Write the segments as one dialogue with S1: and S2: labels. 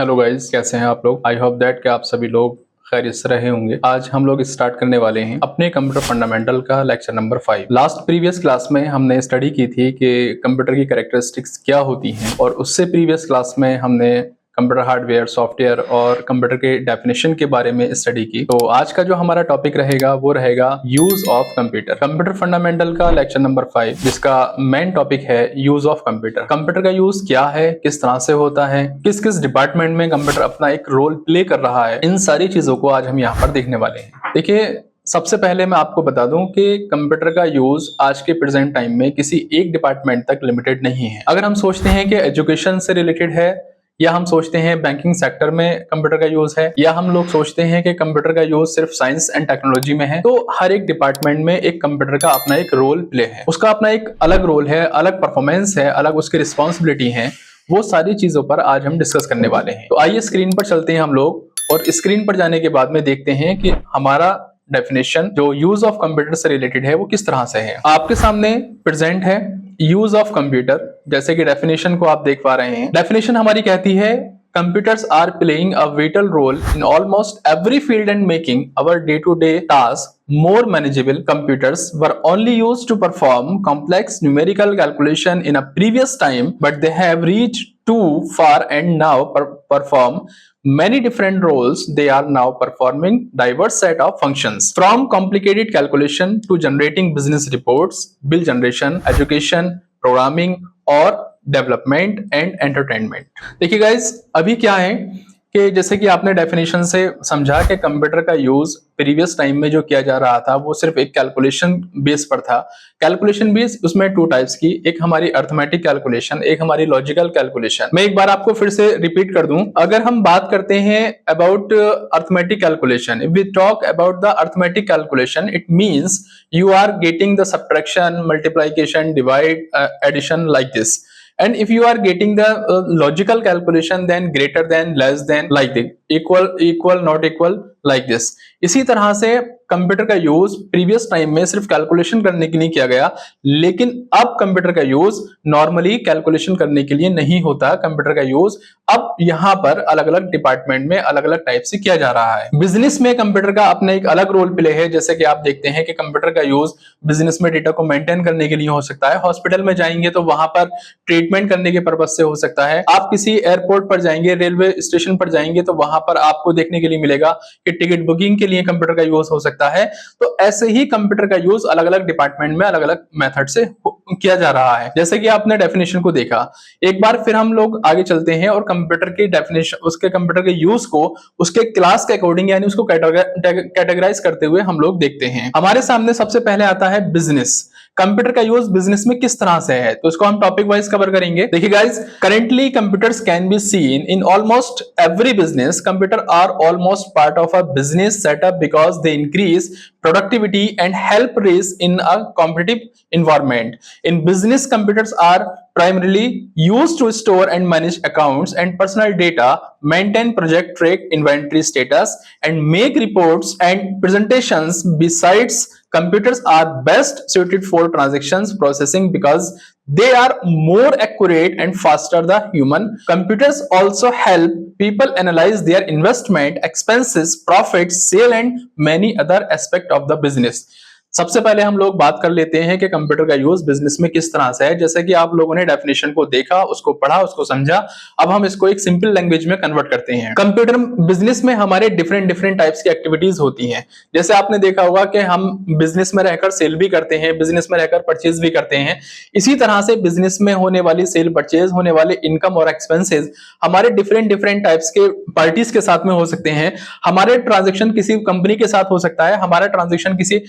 S1: Hello guys, कैसे हैं आप लोग। आई होप दैट कि आप सभी लोग खैरियत से रहे होंगे। आज हम लोग स्टार्ट करने वाले हैं अपने कंप्यूटर फंडामेंटल का lecture number 5। Last previous class में हमने स्टडी की थी कि कंप्यूटर की कैरेक्टरिस्टिक्स क्या होती हैं, और उससे प्रीवियस क्लास में हमने कंप्यूटर हार्डवेयर, सॉफ्टवेयर और कंप्यूटर के डेफिनेशन के बारे में स्टडी की। तो आज का जो हमारा टॉपिक रहेगा वो रहेगा use of computer. Computer fundamental का लेक्चर नंबर 5, जिसका मेन टॉपिक है यूज ऑफ कंप्यूटर। कंप्यूटर का यूज क्या है, किस तरह से होता है, किस किस डिपार्टमेंट में कंप्यूटर अपना एक रोल प्ले कर रहा है, इन सारी चीजों को आज हम यहाँ पर देखने वाले हैं। देखिए, सबसे पहले मैं आपको बता दूं कि कंप्यूटर का यूज आज के प्रेजेंट टाइम में किसी एक डिपार्टमेंट तक लिमिटेड नहीं है। अगर हम सोचते हैं कि एजुकेशन से रिलेटेड है, या हम सोचते हैं बैंकिंग सेक्टर में कंप्यूटर का यूज है, या हम लोग सोचते हैं कि कंप्यूटर का यूज सिर्फ साइंस एंड टेक्नोलॉजी में है, तो हर एक डिपार्टमेंट में एक कंप्यूटर का अपना एक रोल प्ले है। उसका अपना एक अलग रोल है, अलग परफॉर्मेंस है, अलग उसकी रिस्पॉन्सिबिलिटी है। वो सारी चीजों पर आज हम डिस्कस करने वाले हैं। तो आइए स्क्रीन पर चलते हैं हम लोग, और स्क्रीन पर जाने के बाद में देखते हैं कि हमारा डेफिनेशन जो यूज ऑफ कंप्यूटर से रिलेटेड है वो किस तरह से है। आपके सामने प्रेजेंट है यूज ऑफ कंप्यूटर। जैसे कि डेफिनेशन को आप देख पा रहे हैं, डेफिनेशन हमारी कहती है computers are playing a vital role in almost every field and making our day-to-day tasks more manageable. Computers were only used to perform complex numerical calculation in a previous time, but they have reached too far and now perform many different roles. They are now performing diverse set of functions, from complicated calculation to generating business reports, bill generation, education, programming और development and entertainment. देखिए guys, अभी क्या है कि जैसे कि आपने definition से समझा कि कंप्यूटर का यूज प्रीवियस टाइम में जो किया जा रहा था वो सिर्फ एक कैलकुलेशन बेस पर था। कैलकुलेशन बेस उसमें टू टाइप्स की, एक हमारी अर्थमेटिक कैलकुलेशन, एक हमारी लॉजिकल कैलकुलेशन। मैं एक बार आपको फिर से रिपीट कर दूं, अगर हम बात करते हैं about arithmetic calculation, if we talk about the arithmetic calculation, it means you are getting the subtraction, multiplication, divide, addition like this. And if you are getting the logical calculation, then greater than, less than, like this, equal, not equal, like this. इसी तरह से computer का use previous time में सिर्फ calculation करने के लिए किया गया, लेकिन अब कंप्यूटर का यूज नॉर्मली कैलकुलेशन करने के लिए नहीं होता। कंप्यूटर का यूज अब यहाँ पर अलग अलग डिपार्टमेंट में अलग अलग टाइप से किया जा रहा है। बिजनेस में कंप्यूटर का अपना एक अलग रोल प्ले है। जैसे कि आप देखते हैं कि कंप्यूटर का यूज बिजनेस में डेटा को मेंटेन करने के लिए हो सकता है। हॉस्पिटल में जाएंगे तो वहां पर ट्रीटमेंट करने के पर्पज से हो सकता है। आप किसी एयरपोर्ट पर जाएंगे, रेलवे स्टेशन पर जाएंगे तो वहां पर आपको देखने के लिए मिलेगा कि टिकट बुकिंग के लिए कंप्यूटर का यूज हो सकता है। तो ऐसे ही कंप्यूटर का यूज अलग अलग डिपार्टमेंट में अलग अलग मेथड से किया जा रहा है। जैसे कि आपने डेफिनेशन को देखा, एक बार फिर हम लोग आगे चलते हैं और कंप्यूटर की डेफिनेशन, उसके कंप्यूटर के यूज को उसके क्लास के अकॉर्डिंग, यानी उसको कैटेगराइज करते हुए हम लोग देखते हैं। हमारे सामने सबसे पहले आता है बिजनेस। कंप्यूटर का यूज बिजनेस में किस तरह से है, तो इसको हम टॉपिक वाइज कवर करेंगे। देखिए guys, currently computers can be seen in almost every business. Computer are almost part of a business setup because they increase productivity and help raise in a competitive environment. In business, computers are primarily used to store and manage accounts and personal data, maintain project track inventory status, and make reports and presentations. Besides, computers are best suited for transactions processing because they are more accurate and faster than human. Computers also help people analyze their investment, expenses, profits, sale, and many other aspects of the business. सबसे पहले हम लोग बात कर लेते हैं कि computer का यूज बिजनेस में किस तरह से है। जैसे कि आप लोगों ने डेफिनेशन को देखा, उसको पढ़ा, उसको समझा। अब हम इसको एक सिंपल लैंग्वेज में कन्वर्ट करते हैं। कंप्यूटर बिजनेस में हमारे डिफरेंट टाइप्स की एक्टिविटीज होती हैं। जैसे आपने देखा होगा कि हम बिजनेस में रहकर सेल भी करते हैं, बिजनेस में रहकर परचेज भी करते हैं। इसी तरह से बिजनेस में होने वाली सेल, परचेज, होने वाले इनकम और एक्सपेंसेस हमारे डिफरेंट टाइप्स के पार्टीज के साथ में हो सकते हैं। हमारे ट्रांजेक्शन किसी कंपनी के साथ हो सकता है, हमारा ट्रांजेक्शन किसी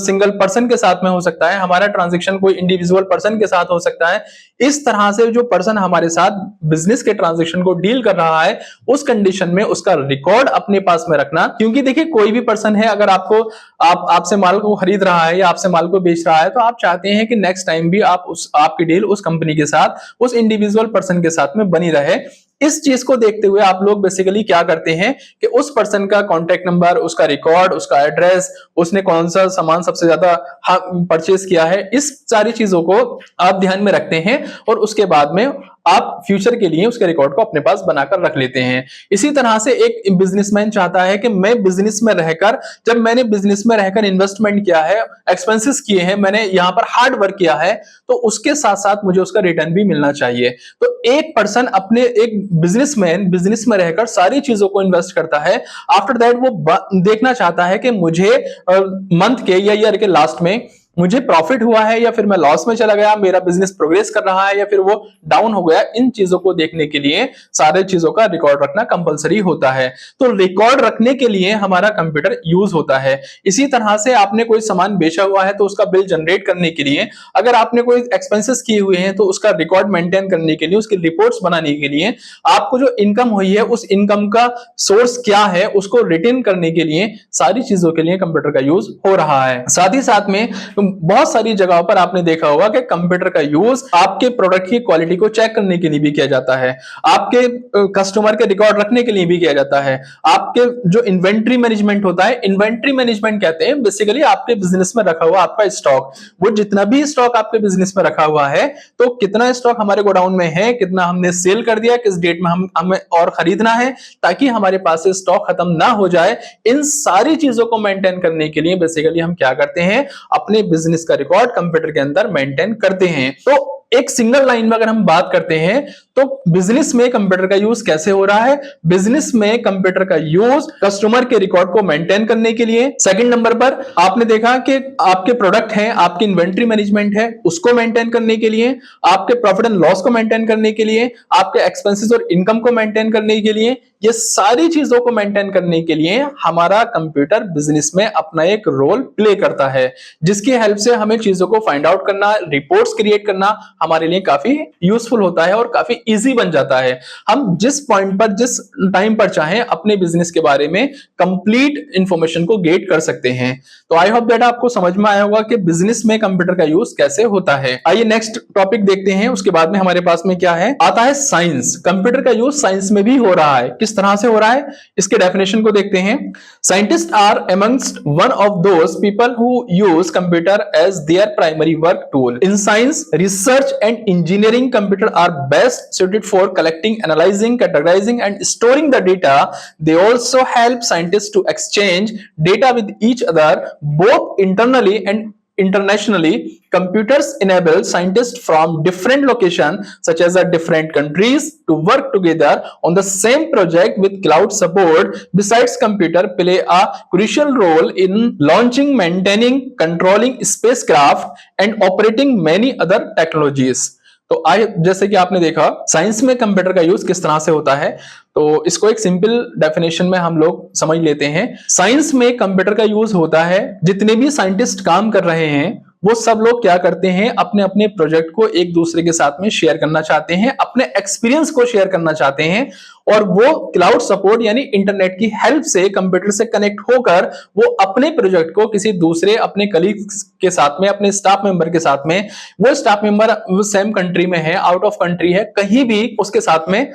S1: सिंगल पर्सन के साथ में हो सकता है, हमारा ट्रांजैक्शन कोई इंडिविजुअल पर्सन के साथ हो सकता है। इस तरह से जो पर्सन हमारे साथ बिजनेस के ट्रांजैक्शन को डील कर रहा है, उस कंडीशन में उसका रिकॉर्ड अपने पास में रखना। क्योंकि देखिए, कोई भी पर्सन है, अगर आपसे माल को खरीद रहा है या आपसे माल को बेच रहा है, तो आप चाहते हैं कि नेक्स्ट टाइम भी आपकी डील उस कंपनी के साथ, उस इंडिविजुअल पर्सन के साथ में बनी रहे। इस चीज को देखते हुए आप लोग बेसिकली क्या करते हैं कि उस पर्सन का कॉन्टेक्ट नंबर, उसका रिकॉर्ड, उसका एड्रेस, उसने कौन सा सामान सबसे ज्यादा परचेज किया है, इस सारी चीजों को आप ध्यान में रखते हैं और उसके बाद में आप फ्यूचर के लिए उसके रिकॉर्ड को अपने पास बनाकर रख लेते हैं। इसी तरह से एक बिजनेसमैन चाहता है कि मैं बिजनेस में रहकर, जब मैंने बिजनेस में रहकर इन्वेस्टमेंट किया है, एक्सपेंसेस किए हैं, मैंने यहां पर हार्ड वर्क किया है, तो उसके साथ साथ मुझे उसका रिटर्न भी मिलना चाहिए। तो एक पर्सन अपने, एक बिजनेसमैन बिजनेस में रहकर सारी चीजों को इन्वेस्ट करता है, आफ्टर दैट वो देखना चाहता है कि मुझे मंथ के या ईयर के लास्ट में मुझे प्रॉफिट हुआ है या फिर मैं लॉस में चला गया, मेरा बिजनेस प्रोग्रेस कर रहा है या फिर वो डाउन हो गया। इन चीजों को देखने के लिए सारे चीजों का रिकॉर्ड रखना कंपलसरी होता है। तो रिकॉर्ड रखने के लिए हमारा कंप्यूटर यूज होता है। इसी तरह से आपने कोई सामान बेचा हुआ है तो उसका बिल जनरेट करने के लिए, अगर आपने कोई एक्सपेंसेस किए हुए हैं तो उसका रिकॉर्ड मेंटेन करने के लिए, उसकी रिपोर्ट्स बनाने के लिए, आपको जो इनकम हुई है उस इनकम का सोर्स क्या है उसको रिटेन करने के लिए, सारी चीजों के लिए कंप्यूटर का यूज हो रहा है। साथ ही साथ में बहुत सारी जगहों पर आपने देखा होगा कि कंप्यूटर का यूज आपके प्रोडक्ट की क्वालिटी को चेक करने के लिए भी किया जाता है, आपके कस्टमर के रिकॉर्ड रखने के लिए भी किया जाता है, आपके जो इन्वेंट्री मैनेजमेंट होता है, इन्वेंट्री मैनेजमेंट कहते हैं बेसिकली आपके बिजनेस में रखा हुआ आपका स्टॉक, वो जितना भी स्टॉक आपके बिजनेस में रखा हुआ है, तो कितना स्टॉक हमारे गोडाउन में है, कितना हमने सेल कर दिया, किस डेट में हमें और खरीदना है ताकि हमारे पास से स्टॉक खत्म ना हो जाए। इन सारी चीजों को मेंटेन करने के लिए बेसिकली हम क्या करते हैं, अपने बिजनेस का रिकॉर्ड कंप्यूटर के अंदर मेंटेन करते हैं। तो एक सिंगल लाइन में अगर हम बात करते हैं तो बिजनेस में कंप्यूटर का यूज कैसे हो रहा है, बिजनेस में कंप्यूटर का यूज कस्टमर के रिकॉर्ड को मेंटेन करने के लिए, सेकंड नंबर पर आपने देखा कि आपके प्रोडक्ट हैं, आपकी इन्वेंट्री मैनेजमेंट है, उसको मेंटेन करने के लिए, आपके प्रॉफिट एंड लॉस को मेंटेन करने के लिए, आपके एक्सपेंसेस और इनकम को मेंटेन करने के लिए, ये सारी चीजों को मेंटेन करने के लिए हमारा कंप्यूटर बिजनेस में अपना एक रोल प्ले करता है, जिसकी हेल्प से हमें चीजों को फाइंड आउट करना, रिपोर्ट्स क्रिएट करना हमारे लिए काफी यूजफुल होता है और काफी इजी बन जाता है। हम जिस पॉइंट पर, जिस टाइम पर चाहें अपने बिजनेस के बारे में कंप्लीट इंफॉर्मेशन को गेट कर सकते हैं। तो आई होप दैट आपको समझ में आया होगा कि बिजनेस में कंप्यूटर का यूज कैसे होता है। आइए नेक्स्ट टॉपिक देखते हैं। उसके बाद में हमारे पास में क्या है, आता है साइंस। कंप्यूटर का यूज साइंस में भी हो रहा है। किस तरह से हो रहा है, इसके डेफिनेशन को देखते हैं। Scientist are amongst one of those people who use computer as their primary work tool in science, research and engineering. Computer are best suited for collecting, analyzing, categorizing and storing the data. They also help scientists to exchange data with each other both internally and internationally. Computers enable scientists from different locations such as different countries to work together on the same project with cloud support. Besides, computer play a crucial role in launching, maintaining, controlling spacecraft and operating many other technologies. तो जैसे कि आपने देखा science में computer का use किस तरह से होता है, तो इसको एक सिंपल डेफिनेशन में हम लोग समझ लेते हैं। साइंस में कंप्यूटर का यूज होता है, जितने भी साइंटिस्ट काम कर रहे हैं वो सब लोग क्या करते हैं, अपने अपने प्रोजेक्ट को एक दूसरे के साथ में शेयर करना चाहते हैं, अपने एक्सपीरियंस को शेयर करना चाहते हैं, और वो क्लाउड सपोर्ट यानी इंटरनेट की हेल्प से कंप्यूटर से कनेक्ट होकर वो अपने प्रोजेक्ट को किसी दूसरे अपने कलीग्स के साथ में, अपने स्टाफ मेंबर के साथ में, वो स्टाफ मेंबर सेम कंट्री में है, आउट ऑफ कंट्री है, कहीं भी उसके साथ में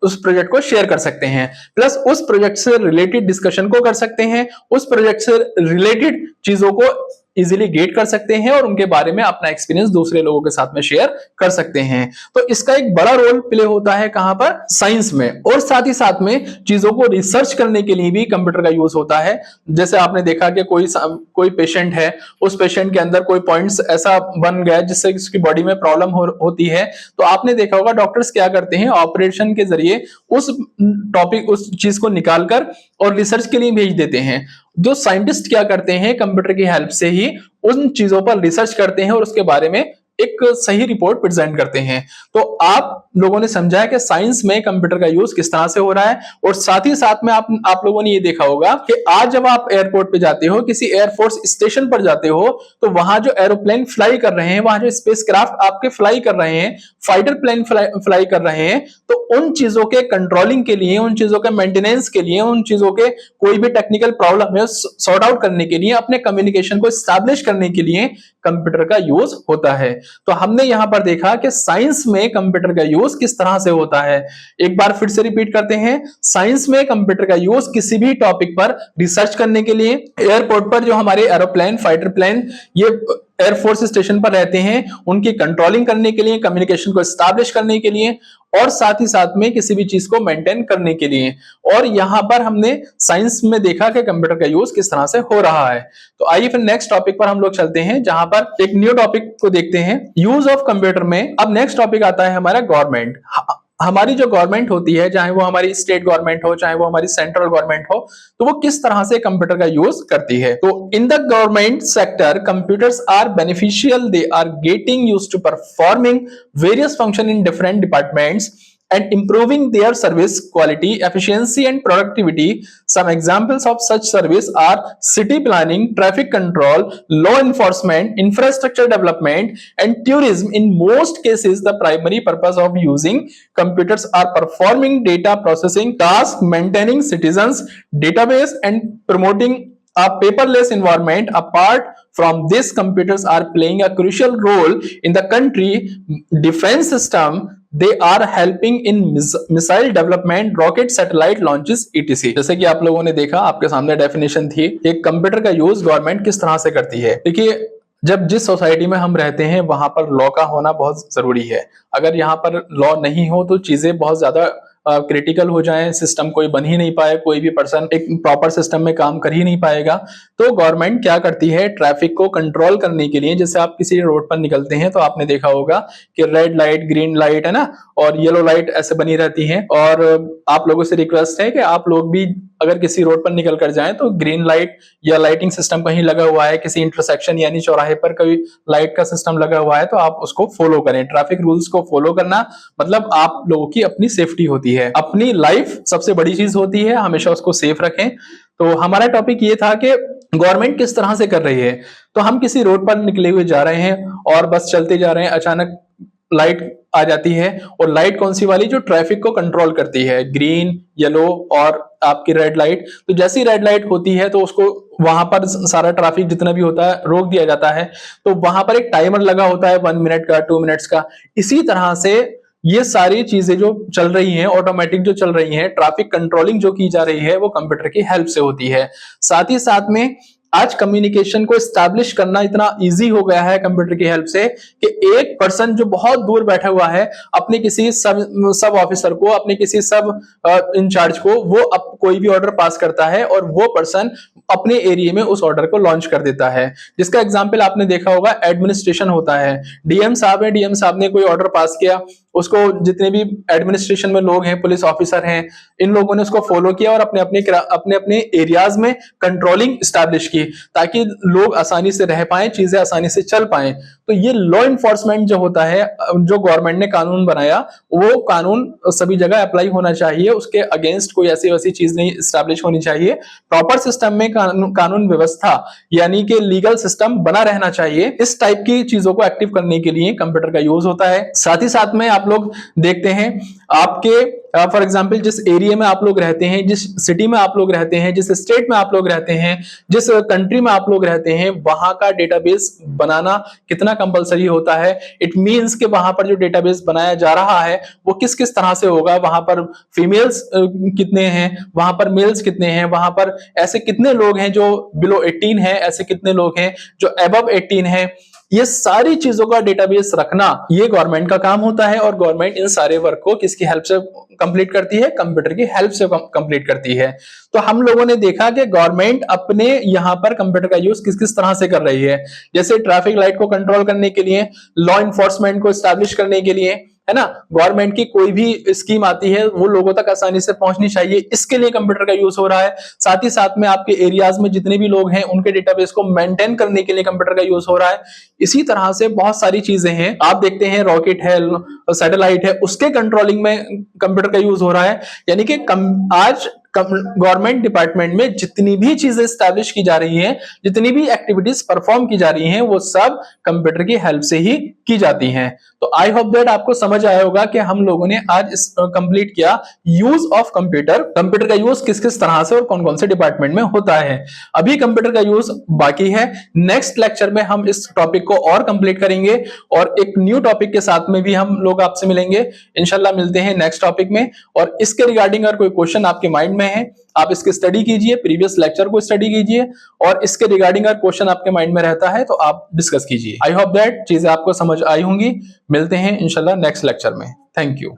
S1: उस प्रोजेक्ट को शेयर कर सकते हैं, प्लस उस प्रोजेक्ट से रिलेटेड डिस्कशन को कर सकते हैं, उस प्रोजेक्ट से रिलेटेड चीजों को इजीली गेट कर सकते हैं और उनके बारे में अपना एक्सपीरियंस दूसरे लोगों के साथ में शेयर कर सकते हैं। तो इसका एक बड़ा रोल प्ले होता है कहां पर, साइंस में। और साथ ही साथ में चीजों को रिसर्च करने के लिए भी कंप्यूटर का यूज होता है। जैसे आपने देखा कि कोई पेशेंट है, उस पेशेंट के अंदर कोई पॉइंट्स ऐसा बन गया जिससे उसकी बॉडी में प्रॉब्लम होती है, तो आपने देखा होगा डॉक्टर्स क्या करते हैं, ऑपरेशन के जरिए उस टॉपिक, उस चीज को निकालकर और रिसर्च के लिए भेज देते हैं। जो साइंटिस्ट क्या करते हैं, कंप्यूटर की हेल्प से ही उन चीजों पर रिसर्च करते हैं और उसके बारे में एक सही रिपोर्ट प्रेजेंट करते हैं। तो आप लोगों ने समझा है कि साइंस में कंप्यूटर का यूज किस तरह से हो रहा है। और साथ ही साथ में आप लोगों ने ये देखा होगा कि आज जब आप एयरपोर्ट पे जाते हो, किसी एयरफोर्स स्टेशन पर जाते हो, तो वहां जो एरोप्लेन फ्लाई कर रहे हैं, वहां जो स्पेसक्राफ्ट आपके फ्लाई कर रहे हैं, फाइटर प्लेन फ्लाई कर रहे हैं, तो उन चीजों के कंट्रोलिंग के लिए, उन चीजों के मेंटेनेंस के लिए, उन चीजों के कोई भी टेक्निकल प्रॉब्लम है सॉर्ट आउट करने के लिए, अपने कम्युनिकेशन को एस्टैब्लिश करने के लिए कंप्यूटर का यूज होता है। तो हमने यहां पर देखा कि साइंस में कंप्यूटर का यूज किस तरह से होता है। एक बार फिर से रिपीट करते हैं, साइंस में कंप्यूटर का यूज किसी भी टॉपिक पर रिसर्च करने के लिए, एयरपोर्ट पर जो हमारे एरोप्लेन, फाइटर प्लेन, ये एयरफोर्स स्टेशन पर रहते हैं, उनकी कंट्रोलिंग करने के लिए, कम्युनिकेशन को एस्टैब्लिश करने के लिए, और साथ ही साथ में किसी भी चीज को मेंटेन करने के लिए। और यहां पर हमने साइंस में देखा कि कंप्यूटर का यूज किस तरह से हो रहा है। तो आइए फिर नेक्स्ट टॉपिक पर हम लोग चलते हैं, जहां पर एक न्यू टॉपिक को देखते हैं, यूज ऑफ कंप्यूटर में। अब नेक्स्ट टॉपिक आता है हमारा गवर्नमेंट। हमारी जो गवर्नमेंट होती है, चाहे वो हमारी स्टेट गवर्नमेंट हो, चाहे वो हमारी सेंट्रल गवर्नमेंट हो, तो वो किस तरह से कंप्यूटर का यूज करती है। तो in the government sector computers are beneficial, they are getting used to performing various function in different departments and improving their service quality, efficiency and productivity. Some examples of such service are city planning, traffic control, law enforcement, infrastructure development and tourism. In most cases, the primary purpose of using computers are performing data processing tasks, maintaining citizens database and promoting a paperless environment. Apart from this, computers are playing a crucial role in the country defense system. They are helping in missile development, rocket satellite launches etc. जैसे कि आप लोगों ने देखा, आपके सामने definition थी, एक कंप्यूटर का यूज गवर्नमेंट किस तरह से करती है। देखिए, जब जिस सोसाइटी में हम रहते हैं वहां पर लॉ का होना बहुत जरूरी है। अगर यहाँ पर लॉ नहीं हो तो चीजें बहुत ज्यादा क्रिटिकल हो जाए, सिस्टम कोई बन ही नहीं पाए, कोई भी पर्सन एक प्रॉपर सिस्टम में काम कर ही नहीं पाएगा। तो गवर्नमेंट क्या करती है, ट्रैफिक को कंट्रोल करने के लिए, जैसे आप किसी रोड पर निकलते हैं तो आपने देखा होगा कि रेड लाइट, ग्रीन लाइट है ना, और येलो लाइट ऐसे बनी रहती है। और आप लोगों से रिक्वेस्ट है कि आप लोग भी अगर किसी रोड पर निकल कर जाएं तो ग्रीन लाइट या लाइटिंग सिस्टम कहीं लगा हुआ है, किसी इंटरसेक्शन यानी चौराहे पर कोई लाइट का सिस्टम लगा हुआ है, तो आप उसको फॉलो करें। ट्रैफिक रूल्स को फॉलो करना मतलब आप लोगों की अपनी सेफ्टी होती है, अपनी लाइफ सबसे बड़ी चीज होती है, हमेशा उसको सेफ रखें। तो हमारा टॉपिक ये था कि गवर्नमेंट किस तरह से कर रही है। तो हम किसी रोड पर निकले हुए जा रहे हैं और बस चलते जा रहे हैं, अचानक लाइट आ जाती है, और लाइट कौन सी वाली, जो ट्रैफिक को कंट्रोल करती है, ग्रीन, येलो और आपकी रेड लाइट। तो जैसी रेड लाइट होती है तो उसको वहां पर सारा ट्रैफिक जितना भी होता है रोक दिया जाता है। तो वहां पर एक टाइमर लगा होता है 1 मिनट का, 2 मिनट्स का। इसी तरह से ये सारी चीजें जो चल रही हैं, ऑटोमेटिक जो चल रही हैं, ट्रैफिक कंट्रोलिंग जो की जा रही है, वो कंप्यूटर की हेल्प से होती है। साथ ही साथ में आज कम्युनिकेशन को एस्टैब्लिश करना इतना इजी हो गया है कंप्यूटर की हेल्प से कि एक पर्सन जो बहुत दूर बैठा हुआ है, अपने किसी सब ऑफिसर को, अपने किसी सब इंचार्ज को, वो कोई भी ऑर्डर पास करता है और वो पर्सन अपने एरिया में उस ऑर्डर को लॉन्च कर देता है। जिसका एग्जाम्पल आपने देखा होगा, एडमिनिस्ट्रेशन होता है, डीएम साहब है, डीएम साहब ने कोई ऑर्डर पास किया, उसको जितने भी एडमिनिस्ट्रेशन में लोग हैं, पुलिस ऑफिसर हैं, इन लोगों ने उसको फॉलो किया और अपने अपने एरियाज में कंट्रोलिंग स्टैब्लिश की, ताकि लोग आसानी से रह पाए, चीजें आसानी से चल पाए। तो ये लॉ इन्फोर्समेंट जो होता है, जो गवर्नमेंट ने कानून बनाया, वो कानून सभी जगह अप्लाई होना चाहिए, उसके अगेंस्ट कोई ऐसी वैसी चीज नहीं स्टैब्लिश होनी चाहिए। प्रॉपर सिस्टम में कानून व्यवस्था यानी कि लीगल सिस्टम बना रहना चाहिए। इस टाइप की चीजों को एक्टिव करने के लिए कंप्यूटर का यूज होता है। साथ ही साथ में आप लोग देखते हैं, आपके फॉर एग्जांपल जिस एरिया में आप लोग रहते हैं, जिस सिटी में आप लोग रहते हैं, जिस स्टेट में आप लोग रहते हैं, जिस कंट्री में आप लोग रहते हैं, वहां का डेटाबेस बनाना कितना कंपलसरी होता है। इट मींस कि वहां पर जो डेटाबेस बनाया जा रहा है वो किस किस तरह से होगा, वहां पर फीमेल्स कितने हैं, वहां पर मेल्स कितने हैं, वहां पर ऐसे कितने लोग हैं जो बिलो 18 हैं, ऐसे कितने लोग हैं जो अबव 18 हैं। ये सारी चीजों का डेटाबेस रखना ये गवर्नमेंट का काम होता है, और गवर्नमेंट इन सारे वर्क को किसकी हेल्प से कंप्लीट करती है, कंप्यूटर की हेल्प से कंप्लीट करती है। तो हम लोगों ने देखा कि गवर्नमेंट अपने यहां पर कंप्यूटर का यूज किस किस तरह से कर रही है। जैसे ट्रैफिक लाइट को कंट्रोल करने के लिए, लॉ इन्फोर्समेंट को एस्टैब्लिश करने के लिए, है ना, गवर्नमेंट की कोई भी स्कीम आती है वो लोगों तक आसानी से पहुंचनी चाहिए, इसके लिए कंप्यूटर का यूज हो रहा है। साथ ही साथ में आपके एरियाज में जितने भी लोग हैं उनके डेटाबेस को मेंटेन करने के लिए कंप्यूटर का यूज हो रहा है। इसी तरह से बहुत सारी चीजें हैं, आप देखते हैं रॉकेट है, सैटेलाइट है, उसके कंट्रोलिंग में कंप्यूटर का यूज हो रहा है। यानी कि आज गवर्नमेंट डिपार्टमेंट में जितनी भी चीजें स्टैब्लिश की जा रही हैं, जितनी भी एक्टिविटीज परफॉर्म की जा रही हैं, वो सब कंप्यूटर की हेल्प से ही की जाती हैं। तो आई होप दैट आपको समझ आया होगा कि हम लोगों ने आज कंप्लीट किया यूज ऑफ कंप्यूटर, कंप्यूटर का यूज किस किस तरह से और कौन कौन से डिपार्टमेंट में होता है। अभी कंप्यूटर का यूज बाकी है, नेक्स्ट लेक्चर में हम इस टॉपिक को और कंप्लीट करेंगे और एक न्यू टॉपिक के साथ में भी हम लोग आपसे मिलेंगे। इंशाल्लाह मिलते हैं नेक्स्ट टॉपिक में। और इसके रिगार्डिंग अगर कोई क्वेश्चन आपके माइंड में में है, आप इसकी स्टडी कीजिए, प्रीवियस लेक्चर को स्टडी कीजिए और इसके रिगार्डिंग अगर क्वेश्चन आपके माइंड में रहता है तो आप डिस्कस कीजिए। आई होप दैट चीजें आपको समझ आई होंगी। मिलते हैं इंशाल्लाह नेक्स्ट लेक्चर में। Thank you.